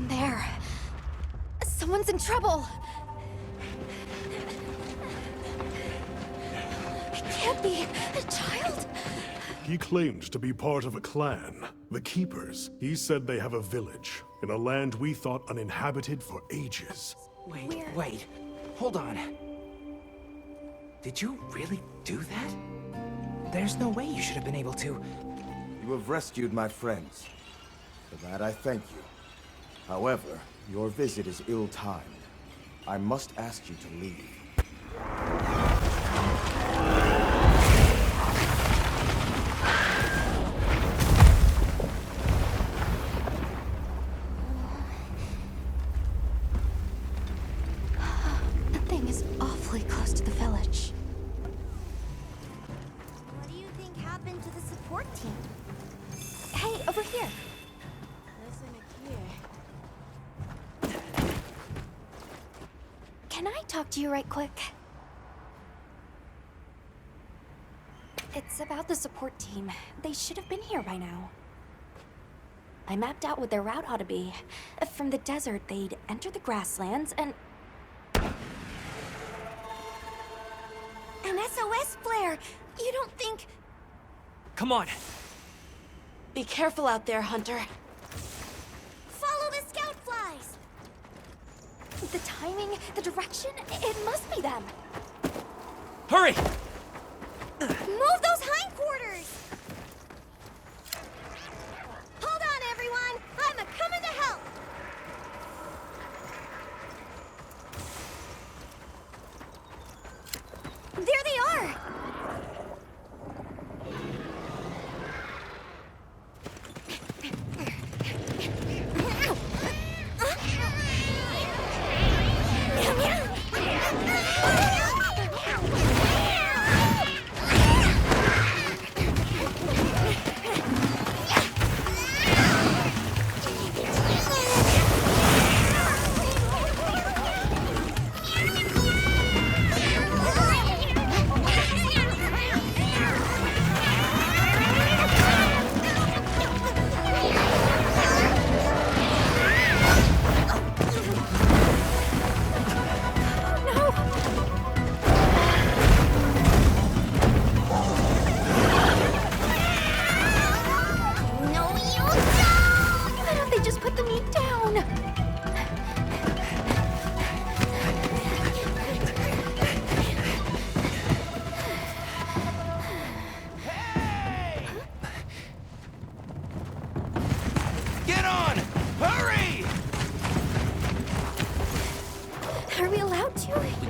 Down there. Someone's in trouble. It can't be a child. He claimed to be part of a clan, the Keepers. He said they have a village in a land we thought uninhabited for ages. Wait. Hold on. Did you really do that? There's no way you should have been able to. You have rescued my friends. For that I thank you. However, your visit is ill-timed. I must ask you to leave. That thing is awfully close to the village. What do you think happened to the support team? Hey, over here. Can I talk to you right quick? It's about the support team. They should have been here by now. I mapped out what their route ought to be. From the desert, they'd enter the grasslands and... An SOS flare! You don't think... Come on. Be careful out there, Hunter. Follow the scout flies! The timing, the direction, it must be them. Hurry! Move those hindquarters! Hold on, everyone! I'm a-coming to help! There they are!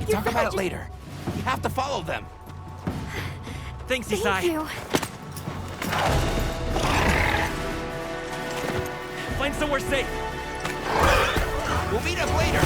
Talk about it later. We have to follow them. Thanks, Isai. Thank you. Find somewhere safe. We'll meet up later.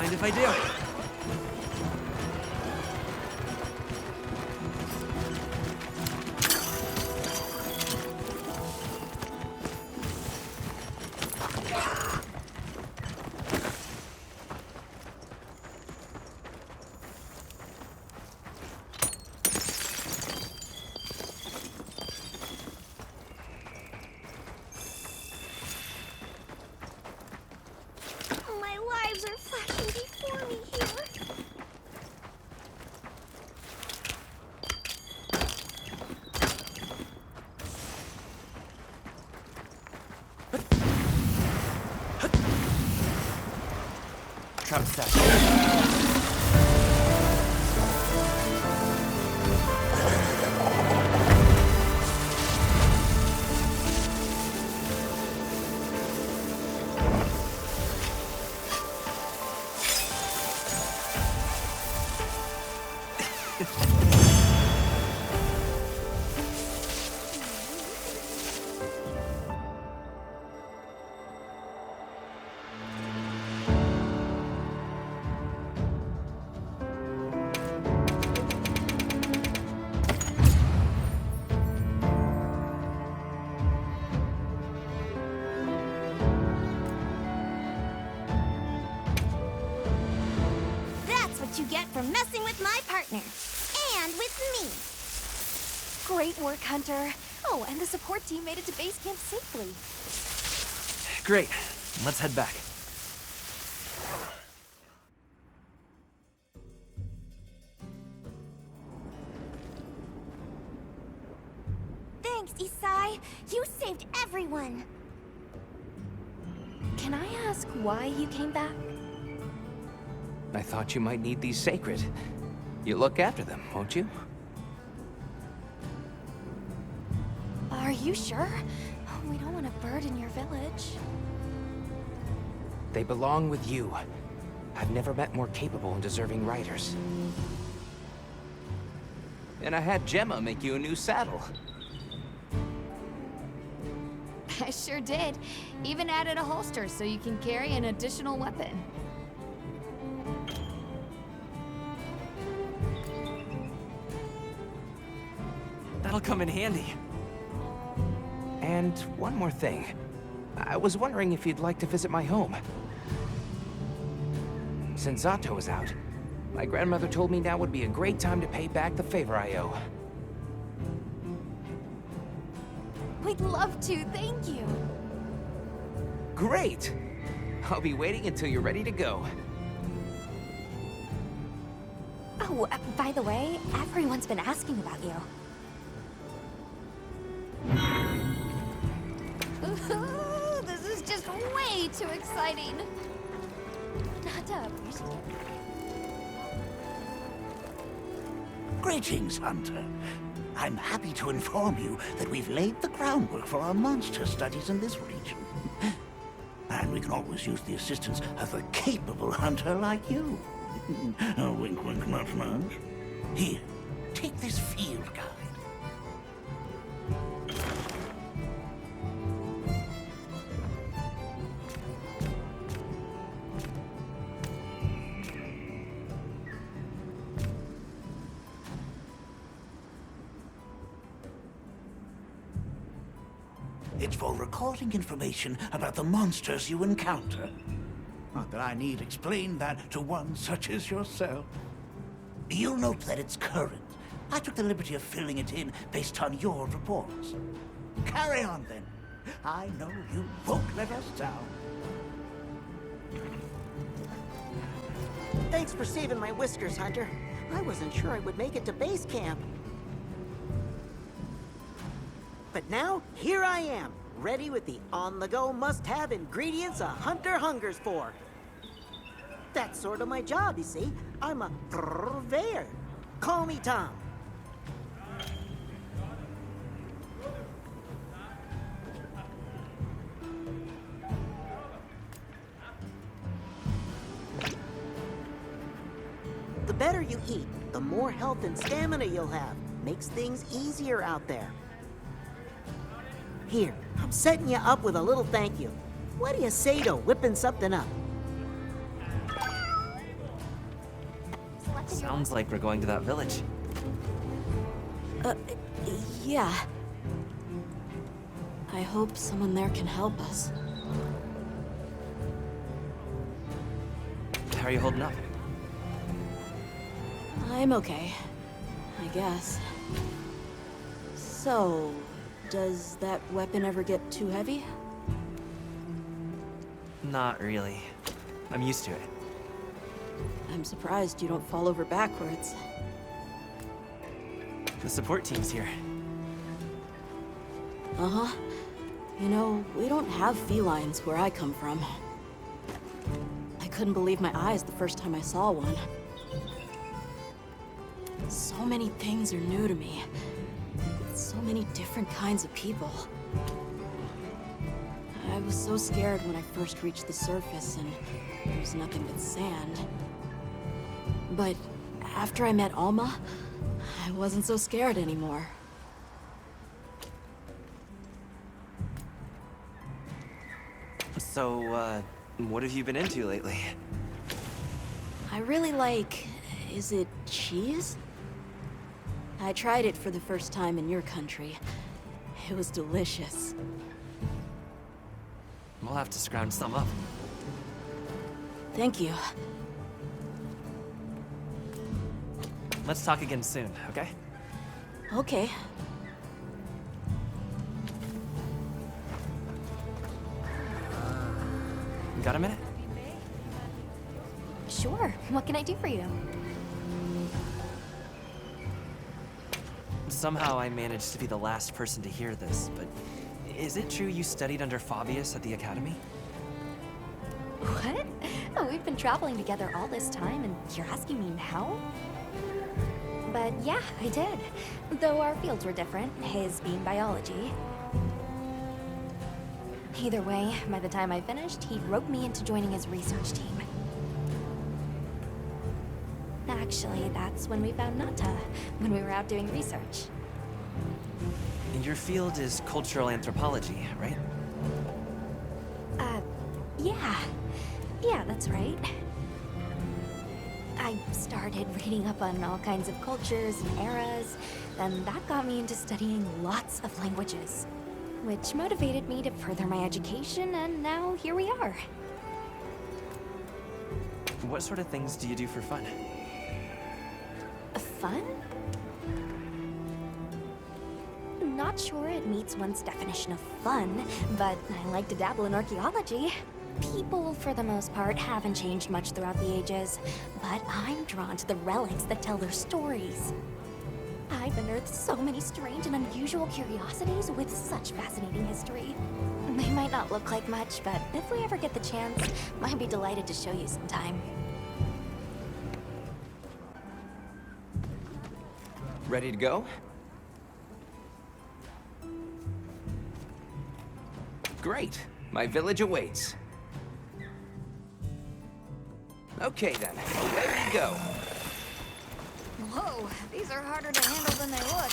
mind if I do. My lives are flashing before me here. Trump set. That's what you get for messing with my partner. And with me. Great work, Hunter. Oh, and the support team made it to base camp safely. Great. Let's head back. Thanks, Isai. You saved everyone. Can I ask why you came back? I thought you might need these sacred. You look after them, won't you? Are you sure? We don't want to burden your village. They belong with you. I've never met more capable and deserving riders. And I had Gemma make you a new saddle. I sure did. Even added a holster so you can carry an additional weapon. That'll come in handy. And one more thing. I was wondering if you'd like to visit my home. Since Zato is out, my grandmother told me now would be a great time to pay back the favor I owe. We'd love to, thank you. Great! I'll be waiting until you're ready to go. Oh, by the way, everyone's been asking about you. Ooh, this is just way too exciting. Not to appreciate it. Greetings, Hunter. I'm happy to inform you that we've laid the groundwork for our monster studies in this region. And we can always use the assistance of a capable hunter like you. Wink, wink, nudge, nudge. Here, take this field guide. It's for recording information about the monsters you encounter. Not that I need explain that to one such as yourself. You'll note that it's current. I took the liberty of filling it in based on your reports. Carry on, then. I know you won't let us down. Thanks for saving my whiskers, Hunter. I wasn't sure I would make it to base camp. But now, here I am, ready with the on-the-go must-have ingredients a hunter hungers for. That's sort of my job, you see. I'm a purveyor. Call me Tom. The better you eat, the more health and stamina you'll have. Makes things easier out there. Here, I'm setting you up with a little thank you. What do you say to whipping something up? Sounds like we're going to that village. Yeah. I hope someone there can help us. How are you holding up? I'm okay, I guess. So, does that weapon ever get too heavy? Not really. I'm used to it. I'm surprised you don't fall over backwards. The support team's here. Uh-huh. You know, we don't have felines where I come from. I couldn't believe my eyes the first time I saw one. So many things are new to me. So many different kinds of people. I was so scared when I first reached the surface and there was nothing but sand. But after I met Alma, I wasn't so scared anymore. So, what have you been into lately? I really like... is it cheese? I tried it for the first time in your country. It was delicious. We'll have to scrounge some up. Thank you. Let's talk again soon, okay? Okay. Got a minute? Sure. What can I do for you? Somehow I managed to be the last person to hear this, but is it true you studied under Fabius at the academy? What? Oh, we've been traveling together all this time, and you're asking me now? But yeah, I did. Though our fields were different, his being biology. Either way, by the time I finished, he roped me into joining his research team. Actually, that's when we found Nata, when we were out doing research. And your field is cultural anthropology, right? Yeah. Yeah, that's right. I started reading up on all kinds of cultures and eras, then that got me into studying lots of languages, which motivated me to further my education, and now here we are. What sort of things do you do for fun? Fun? Not sure it meets one's definition of fun, but I like to dabble in archaeology. People, for the most part, haven't changed much throughout the ages, but I'm drawn to the relics that tell their stories. I've unearthed so many strange and unusual curiosities with such fascinating history. They might not look like much, but if we ever get the chance, I'd be delighted to show you sometime. Ready to go? Great. My village awaits. Okay then, away we go. Whoa, these are harder to handle than they look.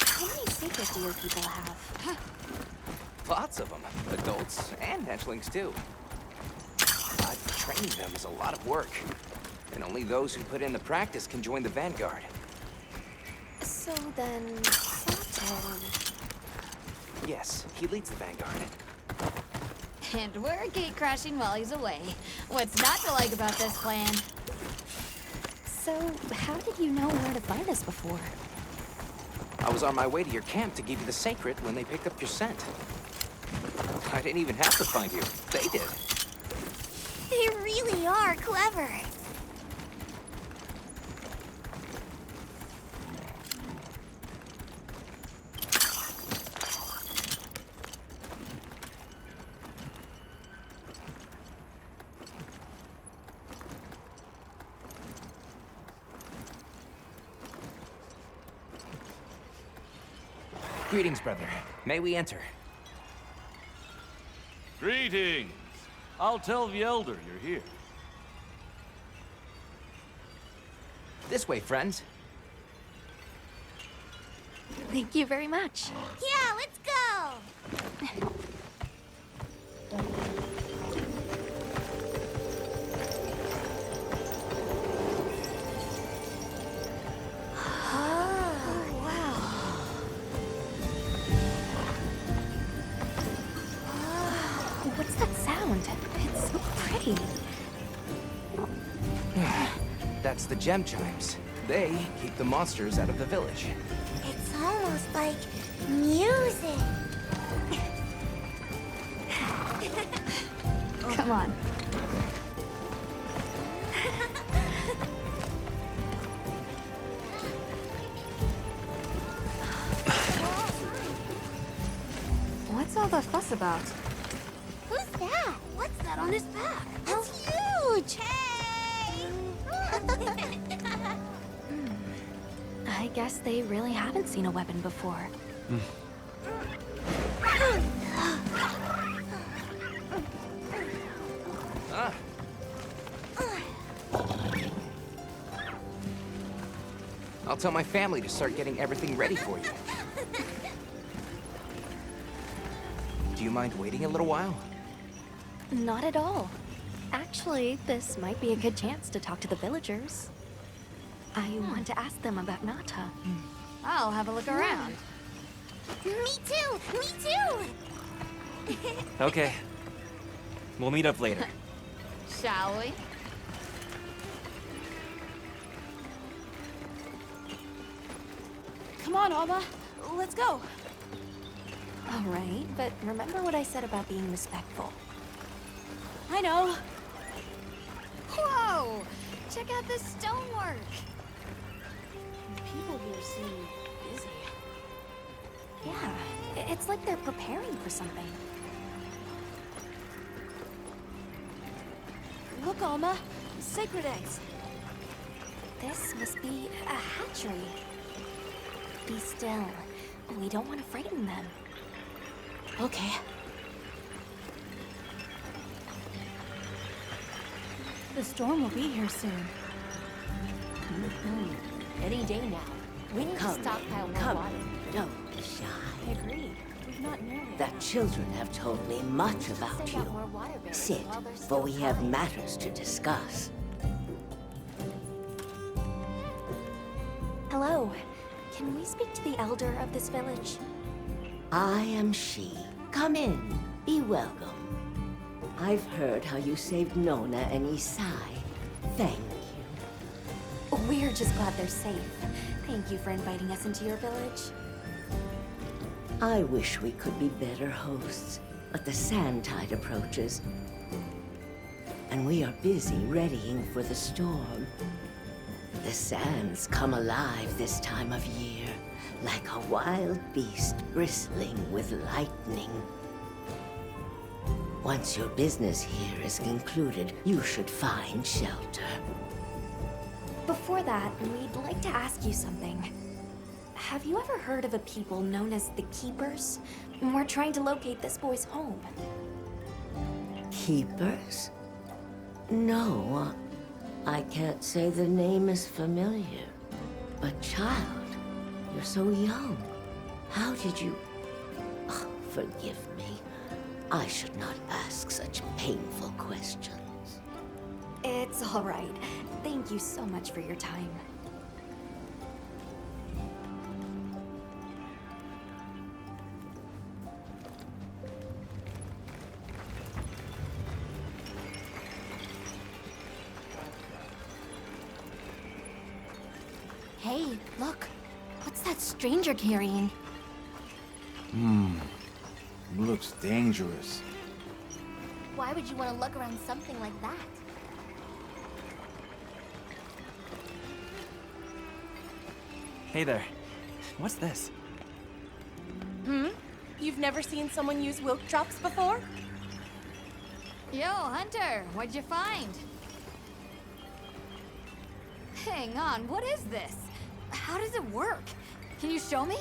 How many secrets do your people have? Lots of them. Adults and hatchlings too. Training them is a lot of work. And only those who put in the practice can join the Vanguard. So then, Sato... Yes, he leads the Vanguard. And we're gate crashing while he's away. What's not to like about this plan? So, how did you know where to find us before? I was on my way to your camp to give you the sacred when they picked up your scent. I didn't even have to find you. They did. They really are clever. Greetings, brother. May we enter? Greetings. I'll tell the Elder you're here. This way, friends. Thank you very much. Yeah, let's go. pretty. That's the gem chimes. They keep the monsters out of the village. It's almost like music. Come on. What's all the fuss about? Who's that? What's that on his back? It's huge! Hey! I guess they really haven't seen a weapon before. I'll tell my family to start getting everything ready for you. Do you mind waiting a little while? Not at all. Actually, this might be a good chance to talk to the villagers. I want to ask them about Nata. I'll have a look around. Me too! Me too! Okay. We'll meet up later. Shall we? Come on, Alma. Let's go. All right, but remember what I said about being respectful. I know. Whoa! Check out this stonework. People here seem busy. Yeah, it's like they're preparing for something. Look, Alma. Sacred eggs. This must be a hatchery. Be still. We don't want to frighten them. Okay. The storm will be here soon. Any day now. We need to stockpile more water. Don't be shy. Agreed. We've not nearly The enough. children have told me much about Send out you. more water barrels Sit, while they're for still we have dry. matters to discuss. Hello. Can we speak to the elder of this village? I am she. Come in. Be welcome. I've heard how you saved Nona and Isai. Thank you. We're just glad they're safe. Thank you for inviting us into your village. I wish we could be better hosts, but the sand tide approaches, and we are busy readying for the storm. The sands come alive this time of year, like a wild beast bristling with lightning. Once your business here is concluded, you should find shelter. Before that, we'd like to ask you something. Have you ever heard of a people known as the Keepers? We're trying to locate this boy's home. Keepers? No, I can't say the name is familiar. But child, you're so young. How did you... Oh, forgive me. I should not ask such painful questions. It's all right. Thank you so much for your time. Hey, look. What's that stranger carrying? Looks dangerous. Why would you want to lug around something like that? Hey there. What's this? You've never seen someone use wilk traps before? Yo, Hunter, what'd you find? Hang on, what is this? How does it work? Can you show me?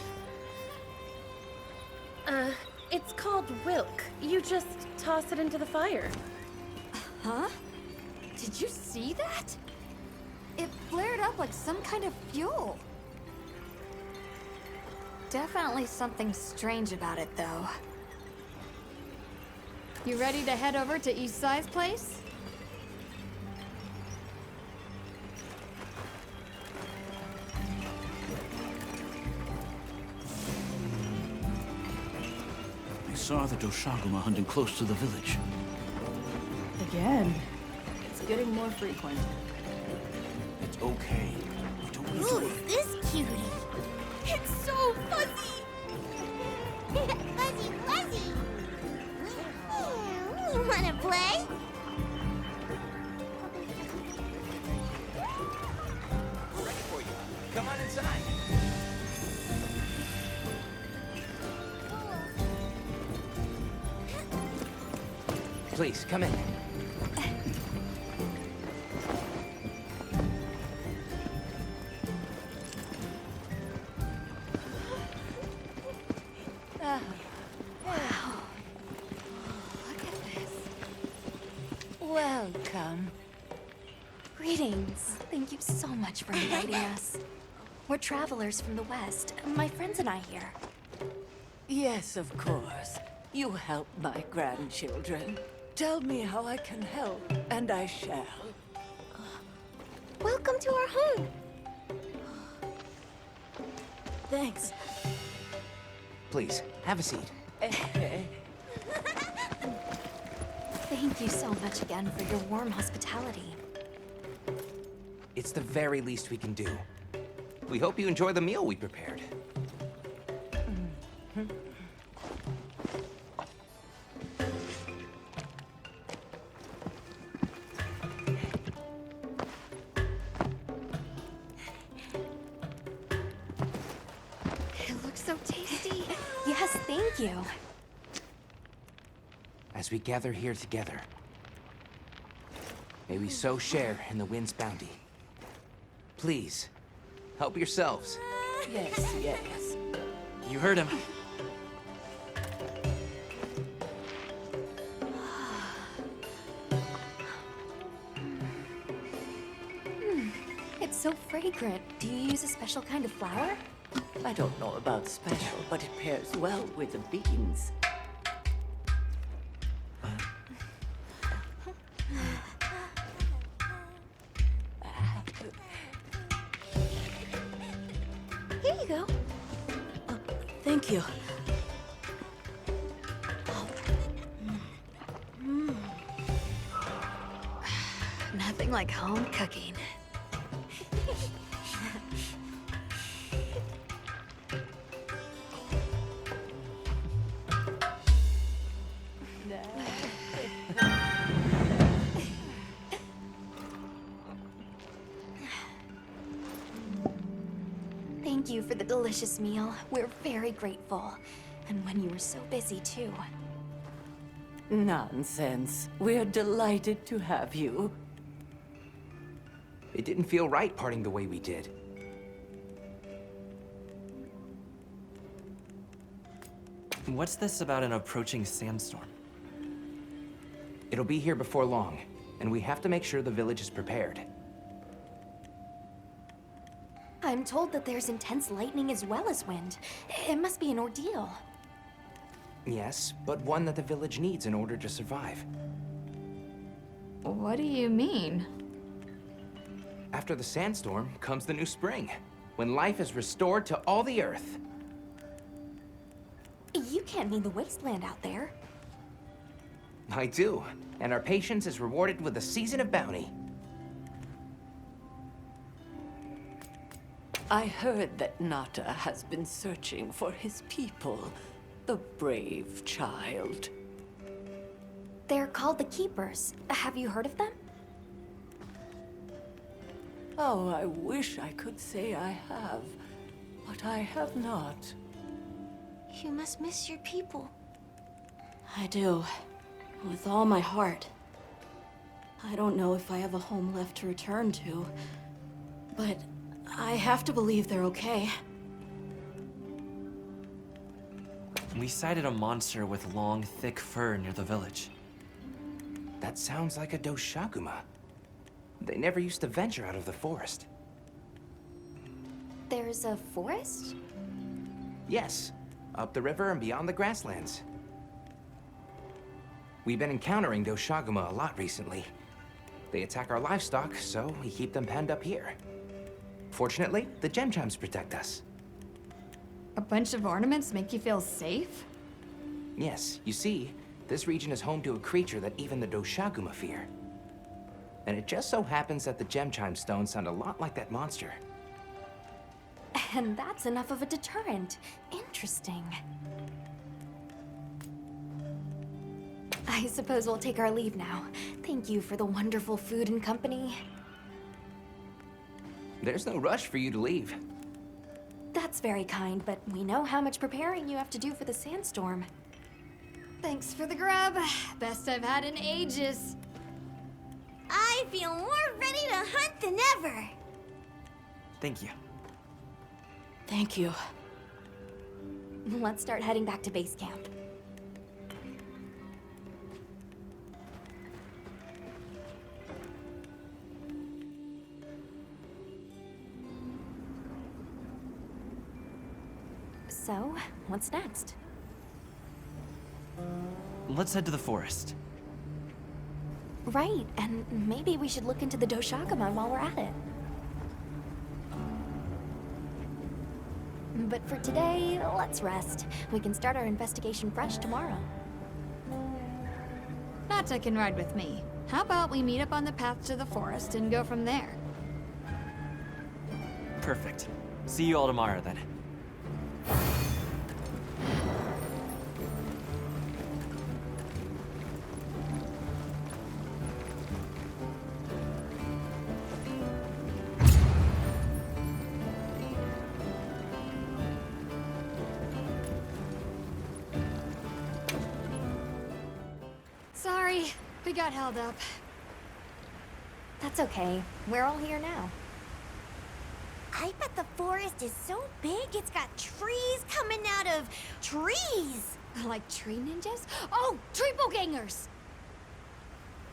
It's called wilk. You just toss it into the fire. Huh? Did you see that? It flared up like some kind of fuel. Definitely something strange about it, though. You ready to head over to Isai's place? I saw the Doshaguma hunting close to the village. The Again. It's getting more frequent. It's okay. We don't need to Who is this cutie? It's so fuzzy! Fuzzy, fuzzy! You wanna play? We're ready for you. Come on inside. Please, come in. Welcome. Greetings. Thank you so much for inviting us. We're travelers from the West. My friends and I here. Yes, of course. You help my grandchildren. Tell me how I can help, and I shall. Welcome to our home. Thanks. Please, have a seat. Thank you so much again for your warm hospitality. It's the very least we can do. We hope you enjoy the meal we prepared. It looks so tasty. Yes, thank you. As we gather here together, may we so share in the wind's bounty. Please, help yourselves. Yes, yes. You heard him. It's so fragrant. Do you use a special kind of flour? I don't know about special, but it pairs well with the beans. Here you go. Thank you. Nothing like home cooking. Thank you for the delicious meal. We're very grateful. And when you were so busy, too. Nonsense. We're delighted to have you. It didn't feel right parting the way we did. What's this about an approaching sandstorm? It'll be here before long, and we have to make sure the village is prepared. I'm told that there's intense lightning as well as wind. It must be an ordeal. Yes, but one that the village needs in order to survive. What do you mean? After the sandstorm comes the new spring, when life is restored to all the earth. You can't mean the wasteland out there. I do, and our patience is rewarded with a season of bounty. I heard that Nata has been searching for his people. The brave child. They're called the Keepers. Have you heard of them? Oh, I wish I could say I have, but I have not. You must miss your people. I do. With all my heart. I don't know if I have a home left to return to, but I have to believe they're okay. We sighted a monster with long, thick fur near the village. That sounds like a doshaguma. They never used to venture out of the forest. There's a forest? Yes, up the river and beyond the grasslands. We've been encountering doshaguma a lot recently. They attack our livestock, so we keep them penned up here. Fortunately, the gem chimes protect us. A bunch of ornaments make you feel safe? Yes, you see, this region is home to a creature that even the Doshaguma fear. And it just so happens that the gem chime stones sound a lot like that monster. And that's enough of a deterrent. Interesting. I suppose we'll take our leave now. Thank you for the wonderful food and company. There's no rush for you to leave. That's very kind, but we know how much preparing you have to do for the sandstorm. Thanks for the grub. Best I've had in ages. I feel more ready to hunt than ever. Thank you. Thank you. Let's start heading back to base camp. So, what's next? Let's head to the forest. Right, and maybe we should look into the Doshagama while we're at it. But for today, let's rest. We can start our investigation fresh tomorrow. Nata can ride with me. How about we meet up on the path to the forest and go from there? Perfect. See you all tomorrow, then. Sorry, we got held up. That's okay. We're all here now. I bet the forest is so big it's got trees coming out of trees. Like tree ninjas? Oh, triple gangers!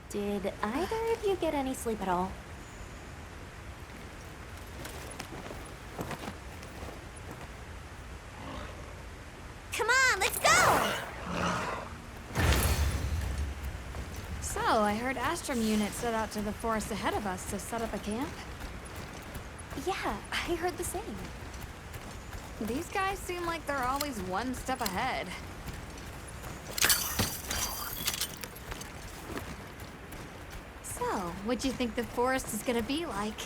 Did either of you get any sleep at all? Come on, let's go! So, I heard Astrum unit set out to the forest ahead of us to set up a camp? Yeah, I heard the same. These guys seem like they're always one step ahead. So, what do you think the forest is gonna be like?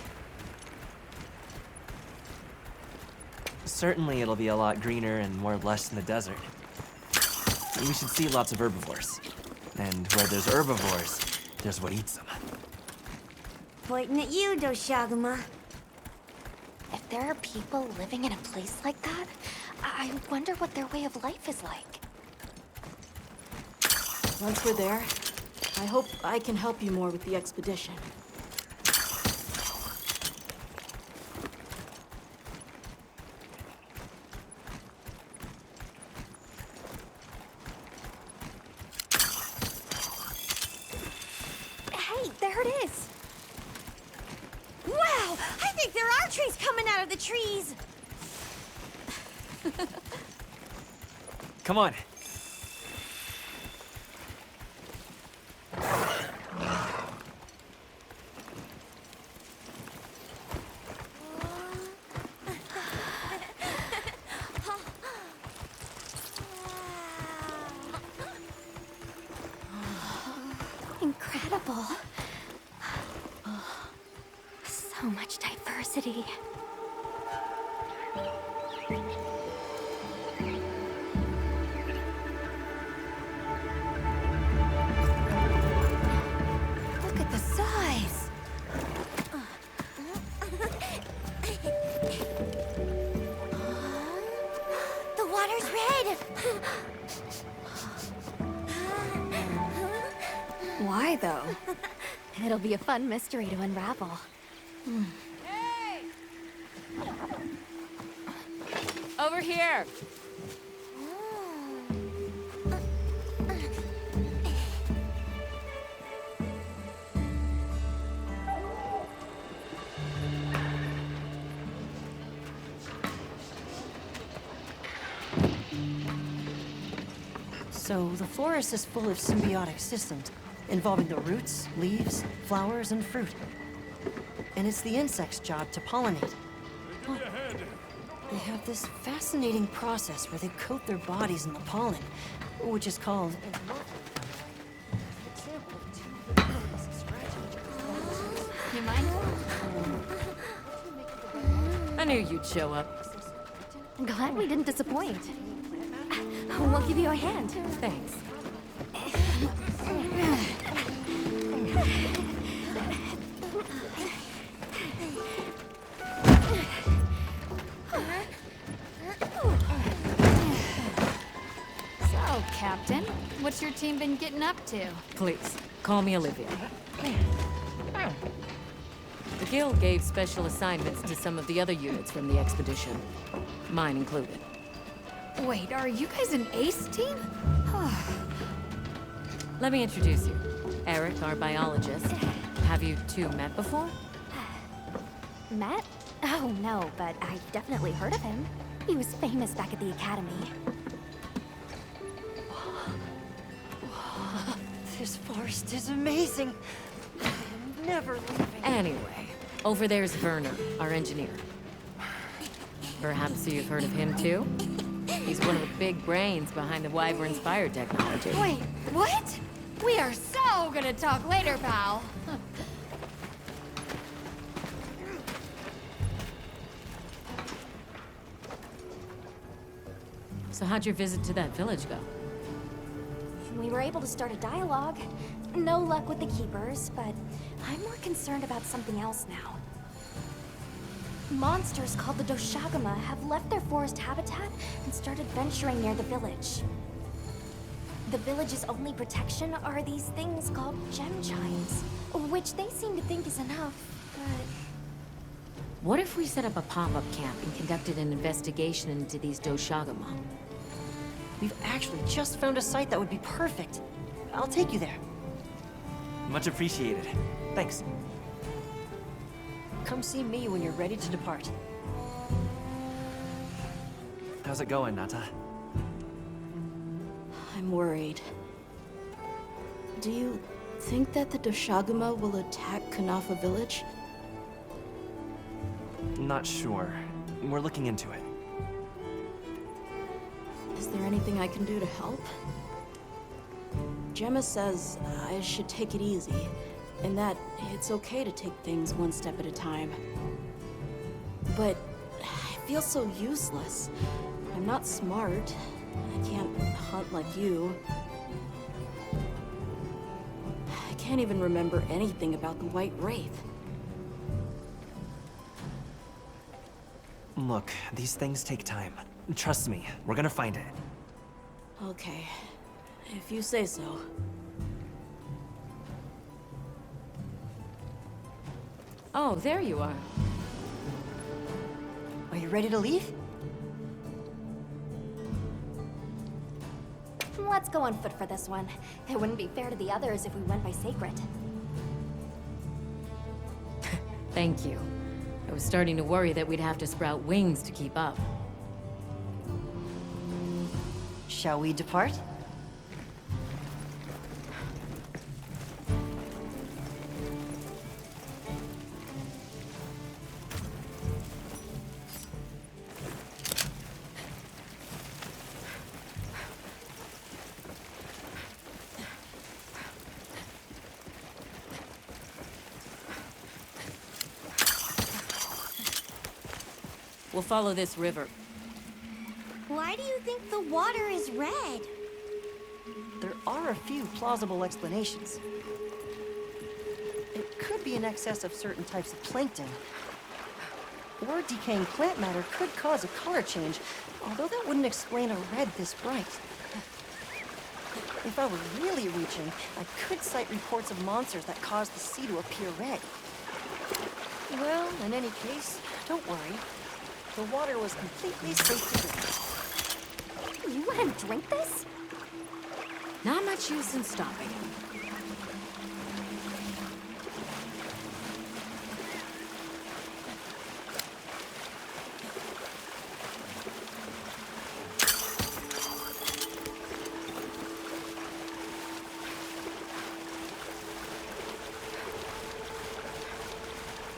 Certainly it'll be a lot greener and more lush than the desert. We should see lots of herbivores. And where there's herbivores, there's what eats them. Pointing at you, Doshaguma. If there are people living in a place like that, I wonder what their way of life is like. Once we're there, I hope I can help you more with the expedition. Hey, there it is! Wow! I think there are trees coming out of the trees! Come on. Incredible. So much diversity. Look at the size. The water's red! Why, though? It'll be a fun mystery to unravel. Hey! Over here! So the forest is full of symbiotic systems, involving the roots, leaves, flowers, and fruit. And it's the insect's job to pollinate. Well, they have this fascinating process where they coat their bodies in the pollen, which is called you mind? I knew you'd show up. Glad we didn't disappoint. We'll give you a hand. Thanks. So, Captain, what's your team been getting up to? Please, call me Olivia. The Guild gave special assignments to some of the other units from the expedition, mine included. Wait, are you guys an ace team? Let me introduce you. Eric, our biologist. Have you two met before? Matt? Oh, no, but I've definitely heard of him. He was famous back at the academy. This forest is amazing. I'm never leaving. Anyway, over there's Werner, our engineer. Perhaps you've heard of him too? He's one of the big brains behind the Wyvern's fire technology. Wait, what? We are so gonna talk later, pal. So how'd your visit to that village go? We were able to start a dialogue. No luck with the keepers, but I'm more concerned about something else now. Monsters called the Doshagama have left their forest habitat and started venturing near the village. The village's only protection are these things called gem chimes, which they seem to think is enough, but... What if we set up a pop-up camp and conducted an investigation into these Doshagama? We've actually just found a site that would be perfect. I'll take you there. Much appreciated. Thanks. Come see me when you're ready to depart. How's it going, Nata? I'm worried. Do you think that the Doshagama will attack Kanafa village? Not sure. We're looking into it. Is there anything I can do to help? Gemma says I should take it easy, and that it's okay to take things one step at a time. But I feel so useless. I'm not smart. I can't hunt like you. I can't even remember anything about the White Wraith. Look, these things take time. Trust me, we're gonna find it. Okay, if you say so. Oh, there you are. Are you ready to leave? Let's go on foot for this one. It wouldn't be fair to the others if we went by Sacred. Thank you. I was starting to worry that we'd have to sprout wings to keep up. Shall we depart? We'll follow this river. Why do you think the water is red? There are a few plausible explanations. It could be in excess of certain types of plankton. Or decaying plant matter could cause a color change, although that wouldn't explain a red this bright. If I were really reaching, I could cite reports of monsters that cause the sea to appear red. Well, in any case, don't worry. The water was completely safe to drink. You let him drink this? Not much use in stopping him.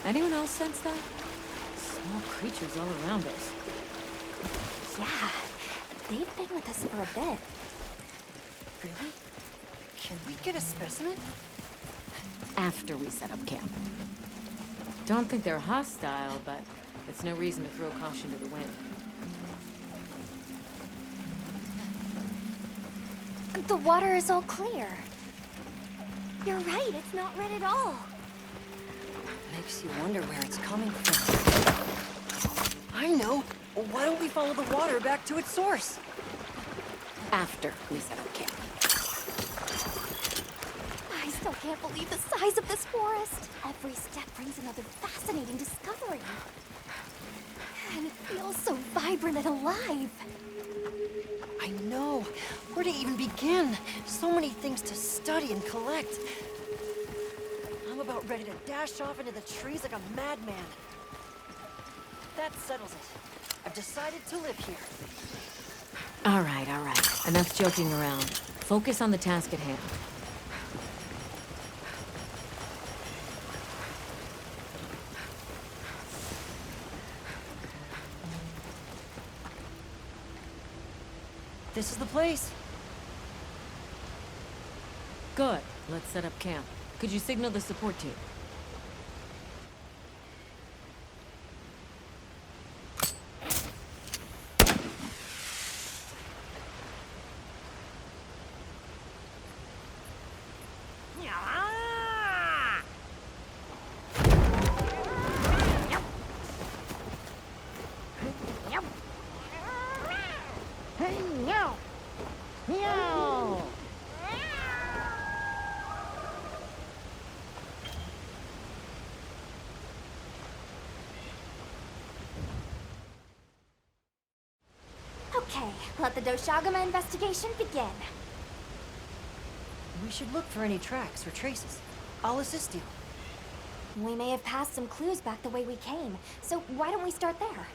Anyone else sense that? Small creatures all around us. Yeah, they've been with us for a bit. Really? Can we get a specimen? After we set up camp. Don't think they're hostile, but it's no reason to throw caution to the wind. The water is all clear. You're right, it's not red at all. Makes you wonder where it's coming from. I know! Why don't we follow the water back to its source? After we set up camp. I still can't believe the size of this forest. Every step brings another fascinating discovery. And it feels so vibrant and alive. I know. Where to even begin? So many things to study and collect. I'm about ready to dash off into the trees like a madman. That settles it. I've decided to live here. All right, all right. Enough joking around. Focus on the task at hand. This is the place. Good. Let's set up camp. Could you signal the support team? Okay, let the Doshagama investigation begin. We should look for any tracks or traces. I'll assist you. We may have passed some clues back the way we came, so why don't we start there?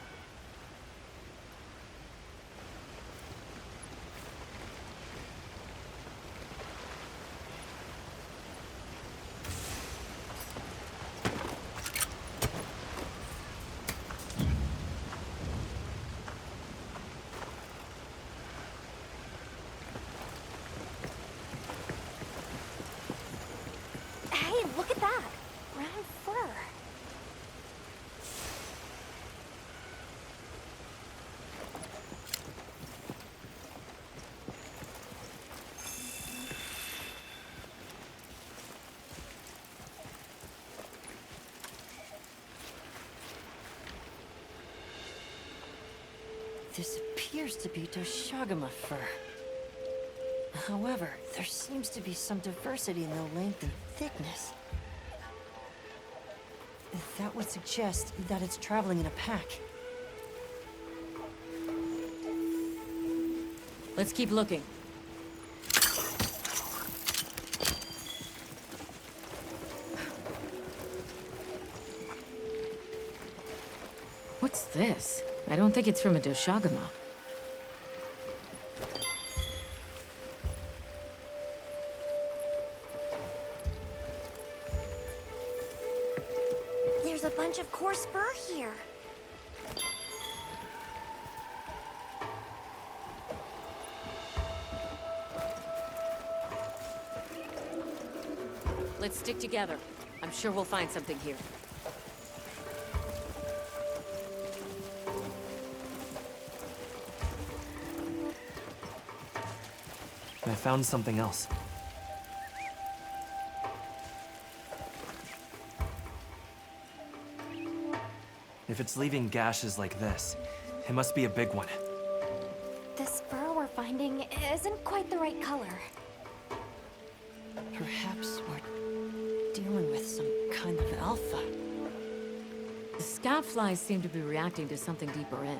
Hey, look at that! Brown fur. This appears to be Doshagama fur. However, there seems to be some diversity in the length and thickness. That would suggest that it's traveling in a pack. Let's keep looking. What's this? I don't think it's from a Doshagama. There's a bunch of coarse fur here. Let's stick together. I'm sure we'll find something here. I found something else. If it's leaving gashes like this, it must be a big one. This fur we're finding isn't quite the right color. Perhaps we're dealing with some kind of alpha. The scout flies seem to be reacting to something deeper in.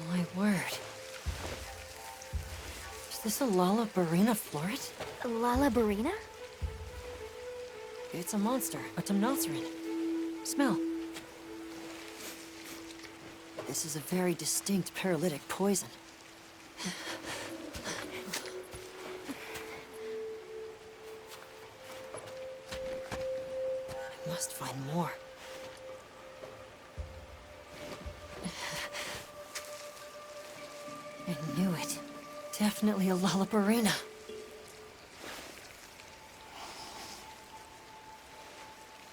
My word. Is this a Lalabarina floret? Lalabarina? It's a monster, a Temnoceran. Smell. This is a very distinct paralytic poison. must find more. I knew it. Definitely a Lollaparina.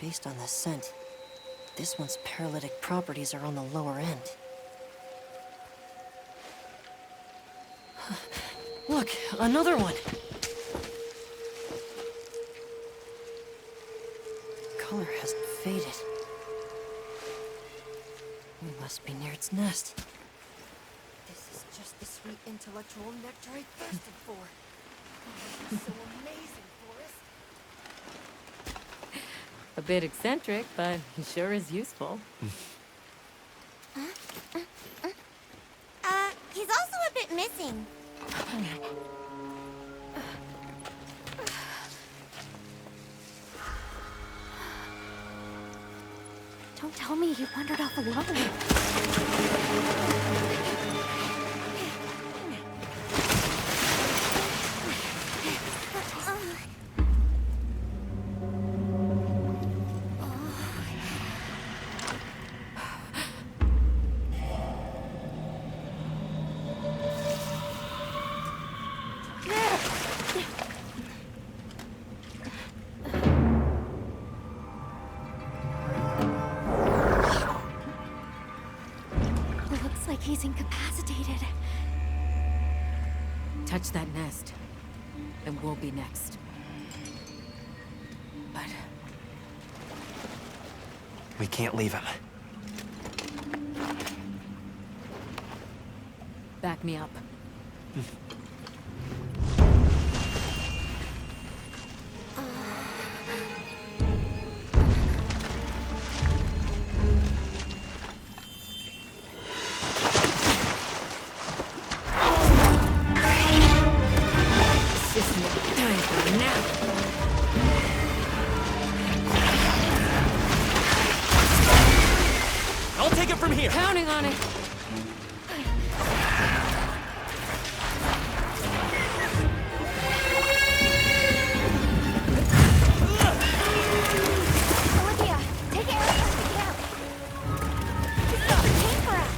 Based on the scent, this one's paralytic properties are on the lower end. Look, another one! Color hasn't faded. We must be near its nest. This is just the sweet intellectual nectar I thirsted for. Oh, this is so amazing, Forrest. A bit eccentric, but he sure is useful. He's also a bit missing. Don't tell me he wandered off alone. Looks like he's incapacitated. Touch that nest, and we'll be next. But We can't leave him. back me up. I'll take it from here! Counting on it! Olivia, take Eric to the camp. He's got a chain for us.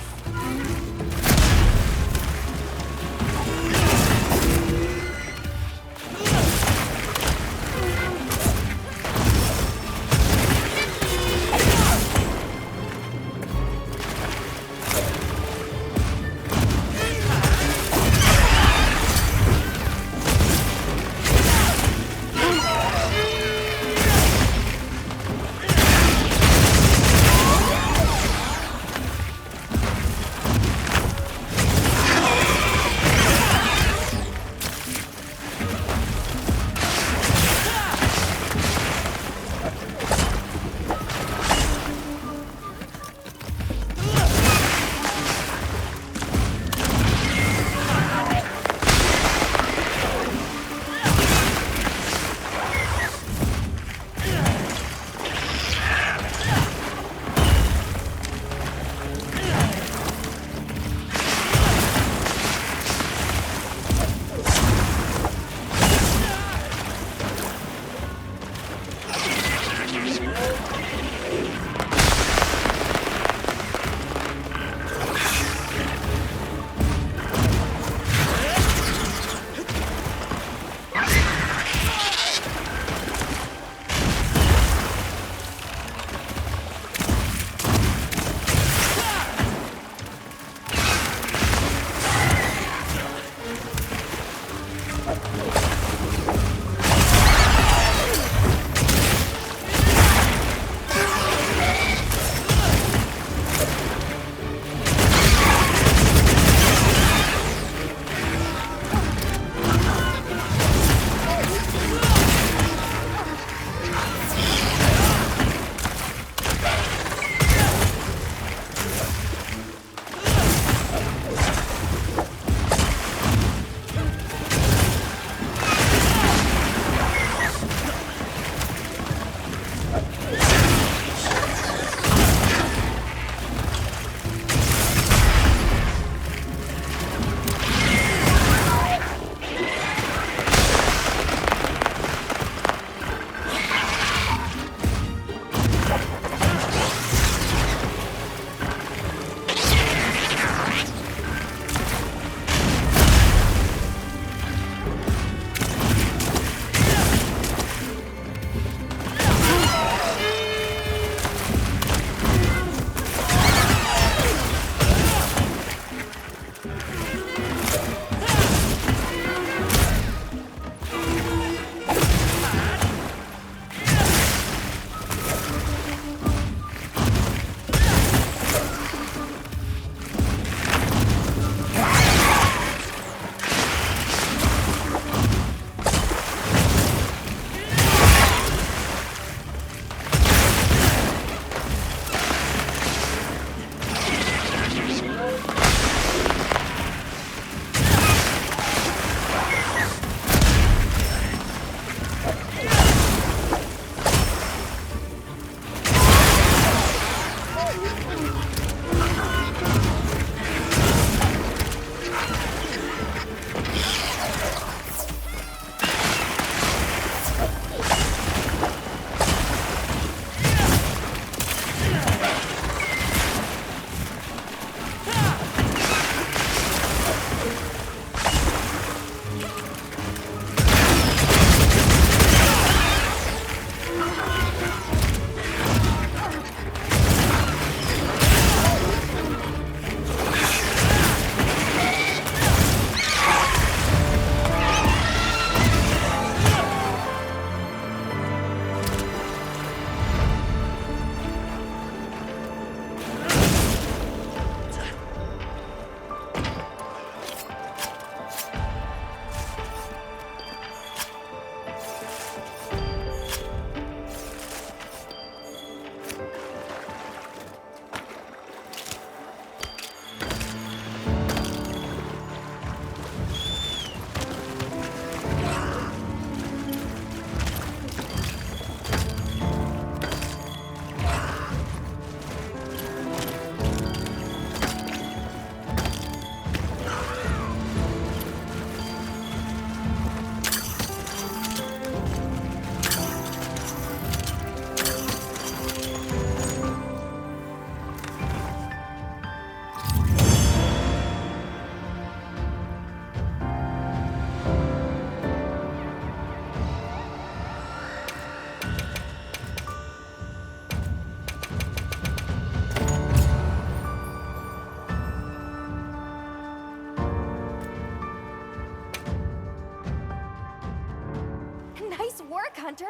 Nice work, Hunter.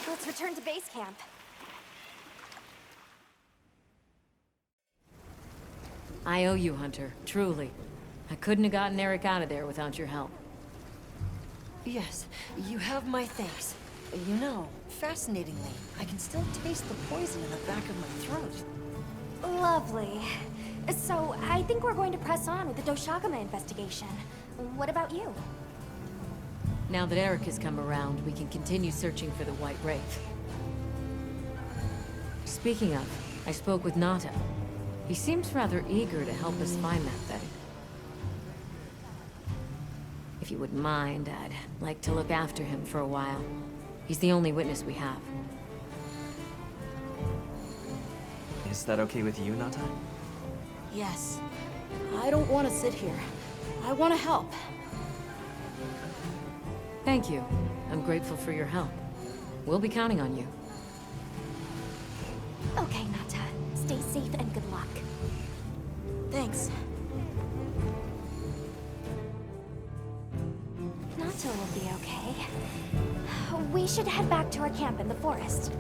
Let's return to base camp. I owe you, Hunter. Truly. I couldn't have gotten Eric out of there without your help. Yes, you have my thanks. You know, fascinatingly, I can still taste the poison in the back of my throat. Lovely. So, I think we're going to press on with the Doshagama investigation. What about you? Now that Eric has come around, we can continue searching for the White Wraith. Speaking of, I spoke with Nata. He seems rather eager to help us find that thing. If you wouldn't mind, I'd like to look after him for a while. He's the only witness we have. Is that okay with you, Nata? Yes. I don't want to sit here. I want to help. Thank you. I'm grateful for your help. We'll be counting on you. Okay, Nata. Stay safe and good luck. Thanks. Nata will be okay. We should head back to our camp in the forest.